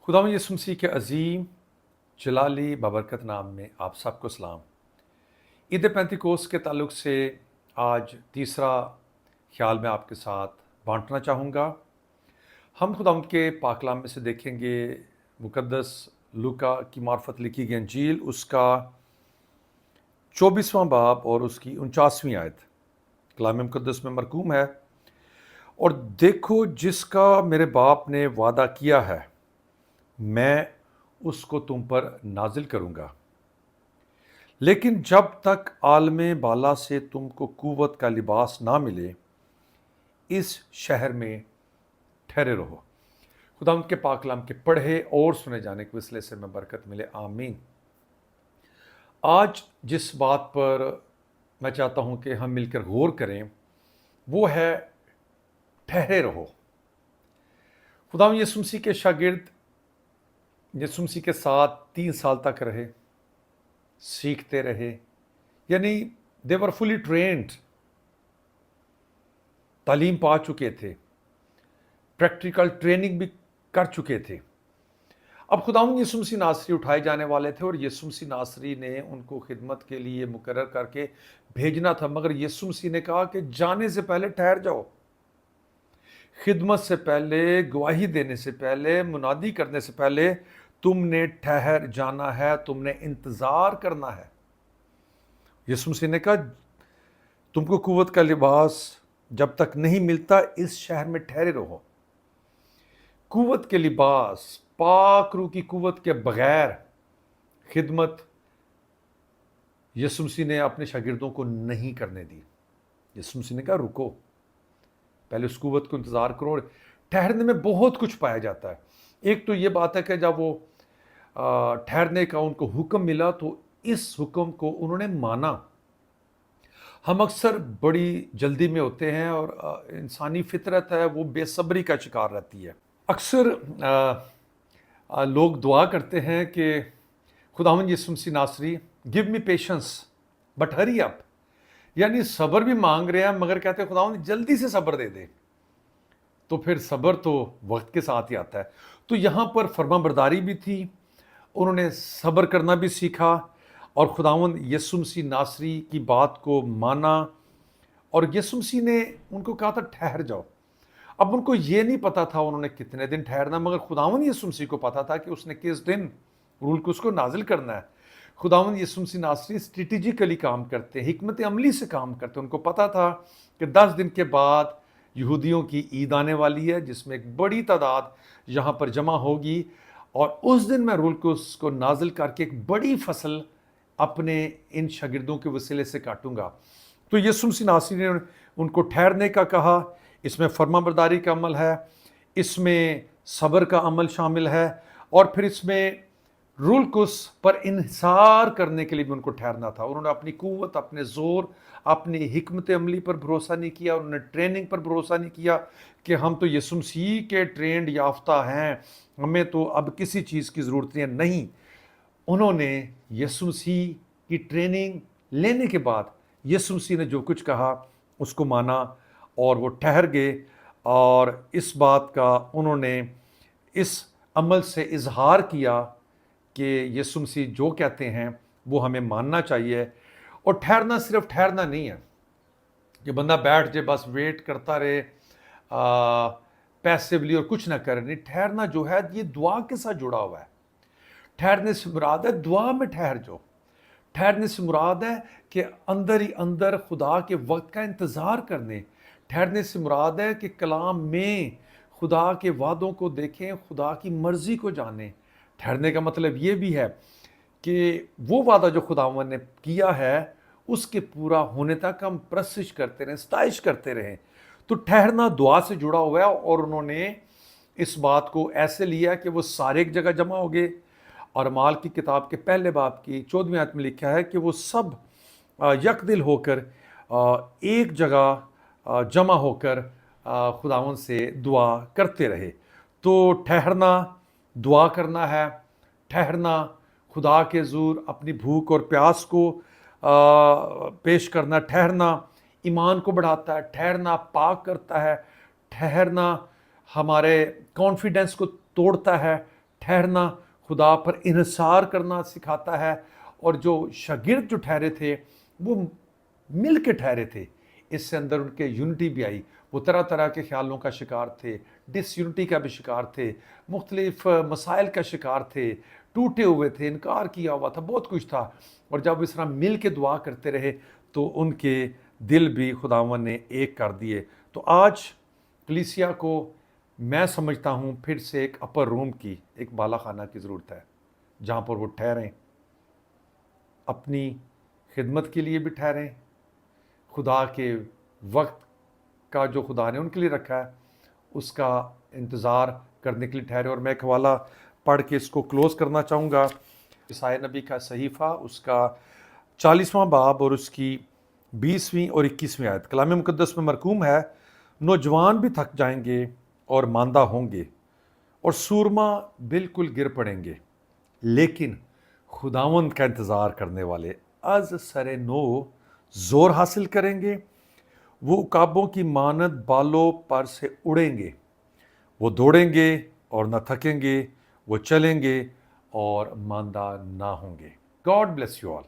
खुदावंद यीशु मसीह के अजीम जलाली बाबरकत नाम में आप सबको सलाम। ईद पेंतिकोस के ताल्लुक से आज तीसरा ख्याल मैं आपके साथ बांटना चाहूँगा। हम खुदावंद के पाकलाम में से देखेंगे मुकद्दस लूका की मार्फत लिखी गई अंजील, उसका 24वां बाब और उसकी 49वीं आयत कलाम मुकद्दस में मरकूम है। और देखो, जिसका मेरे बाप ने वादा किया है मैं उसको तुम पर नाजिल करूंगा, लेकिन जब तक आलमे बाला से तुमको कुव्वत का लिबास ना मिले इस शहर में ठहरे रहो। खुदा उनके पाक कलाम के पढ़े और सुने जाने के वसीले से मैं बरकत मिले, आमीन। आज जिस बात पर मैं चाहता हूं कि हम मिलकर गौर करें वो है ठहरे रहो। खुदा यीशु मसीह के शागिर्द यीशु मसीह के साथ 3 साल तक रहे, सीखते रहे, यानी दे वर फुली ट्रेंड, तालीम पा चुके थे, प्रैक्टिकल ट्रेनिंग भी कर चुके थे। अब खुदावंद यीशु मसीह नासरी उठाए जाने वाले थे और यीशु मसीह नासरी ने उनको खिदमत के लिए मुकर्रर करके भेजना था, मगर यीशु मसीह ने कहा कि जाने से पहले ठहर जाओ। खिदमत से पहले, गवाही देने से पहले, मुनादी करने से पहले तुमने ठहर जाना है, तुमने इंतजार करना है। यीशु मसीह ने कहा तुमको कुव्वत का लिबास जब तक नहीं मिलता इस शहर में ठहरे रहो। कुव्वत के लिबास, पाक रूह की कुव्वत के बगैर खिदमत यीशु मसीह ने अपने शागिर्दों को नहीं करने दी। यीशु मसीह ने कहा रुको, पहले उस कुव्वत को इंतजार करो। ठहरने में बहुत कुछ पाया जाता है। एक तो ये बात है कि जब वो ठहरने का उनको हुक्म मिला तो इस हुक्म को उन्होंने माना। हम अक्सर बड़ी जल्दी में होते हैं और इंसानी फितरत है वो बेसब्री का शिकार रहती है। अक्सर लोग दुआ करते हैं कि खुदावंद यीशु मसीह नासरी give me patience but hurry up, यानी सब्र भी मांग रहे हैं मगर कहते हैं खुदावंद जल्दी से सब्र दे दे। तो फिर सब्र तो वक्त के साथ ही आता है। तो यहाँ पर फरमाबरदारी भी थी, उन्होंने सब्र करना भी सीखा और खुदावंद यीशु मसीह नासरी की बात को माना और यीशु मसीह ने उनको कहा था ठहर जाओ। अब उनको ये नहीं पता था उन्होंने कितने दिन ठहरना, मगर खुदावंद यीशु मसीह को पता था कि उसने किस दिन रूल को उसको नाजिल करना है। खुदावंद यीशु मसीह नासरी स्ट्रेटेजिकली काम करते, हिकमत अमली से काम करते। उनको पता था कि 10 दिन के बाद यहूदियों की ईद आने वाली है जिसमें एक बड़ी तादाद यहाँ पर जमा होगी और उस दिन मैं रूल को उसको नाजिल करके एक बड़ी फसल अपने इन शागिर्दों के वसीले से काटूंगा। तो यीशु मसीह नासरी ने उनको ठहरने का कहा। इसमें फरमाबरदारी का अमल है, इसमें सब्र का अमल शामिल है और फिर इसमें रूल कुस पर इन्हिसार करने के लिए भी उनको ठहरना था। उन्होंने अपनी कुव्वत, अपने ज़ोर, अपनी हिकमत अमली पर भरोसा नहीं किया, उन्होंने ट्रेनिंग पर भरोसा नहीं किया कि हम तो यीशु मसीह के ट्रेंड याफ्ता हैं, हमें तो अब किसी चीज़ की ज़रूरत नहीं। उन्होंने यीशु मसीह की ट्रेनिंग लेने के बाद यीशु मसीह ने जो कुछ कहा उसको माना और वो ठहर गए और इस बात का उन्होंने इस अमल से इजहार किया कि यीशु मसीह जो कहते हैं वो हमें मानना चाहिए। और ठहरना सिर्फ ठहरना नहीं है कि बंदा बैठ जाए बस वेट करता रहे पैसिवली और कुछ ना करे। नहीं, ठहरना जो है ये दुआ के साथ जुड़ा हुआ है। ठहरने से मुराद है दुआ में ठहर जाओ। ठहरने से मुराद है कि अंदर ही अंदर खुदा के वक्त का इंतज़ार करने। ठहरने से मुराद है कि कलाम में खुदा के वादों को देखें, खुदा की मर्ज़ी को जानें। ठहरने का मतलब ये भी है कि वो वादा जो खुदावन ने किया है उसके पूरा होने तक हम प्रशिश करते रहें, सताइश करते रहें। तो ठहरना दुआ से जुड़ा हुआ है और उन्होंने इस बात को ऐसे लिया कि वो सारे एक जगह जमा हो गए। और अमाल की किताब के पहले बाब की 14वीं आयत में लिखा है कि वो सब यकदिल होकर एक जगह जमा होकर खुदावन से दुआ करते रहे। तो ठहरना दुआ करना है, ठहरना खुदा के ज़ूर अपनी भूख और प्यास को पेश करना, ठहरना ईमान को बढ़ाता है, ठहरना पाक करता है, ठहरना हमारे कॉन्फिडेंस को तोड़ता है, ठहरना, खुदा पर इन्हिसार करना सिखाता है। और जो शागिर्द जो ठहरे थे वो मिल के ठहरे थे, इससे अंदर उनके यूनिटी भी आई। वो तरह तरह के ख्यालों का शिकार थे, डिसयूनिटी का भी शिकार थे, मुख्तलिफ मसाइल का शिकार थे, टूटे हुए थे, इनकार किया हुआ था, बहुत कुछ था। और जब इस तरह मिल के दुआ करते रहे तो उनके दिल भी खुदावन ने एक कर दिए। तो आज कलीसिया को मैं समझता हूँ फिर से एक अपर रूम की, एक बाला खाना की ज़रूरत है, जहाँ पर वो ठहरें, अपनी खिदमत के लिए भी ठहरें, खुदा के वक्त का जो खुदा ने उनके लिए रखा है उसका इंतज़ार करने के लिए ठहरे। और मैं एक हवाला पढ़ के इसको क्लोज़ करना चाहूँगा। ईसाया नबी का सहीफ़ा, उसका 40वां बाब और उसकी 20वीं और 21वीं आयत कलाम मुकद्दस में मरकूम है, नौजवान भी थक जाएंगे और मांदा होंगे और सूरमा बिल्कुल गिर पड़ेंगे, लेकिन खुदावंद का इंतज़ार करने वाले अज सरे नो जोर हासिल करेंगे। वो उकाबों की मानद बालों पर से उड़ेंगे, वो दौड़ेंगे और न थकेंगे, वो चलेंगे और मांदा ना होंगे। God bless you all.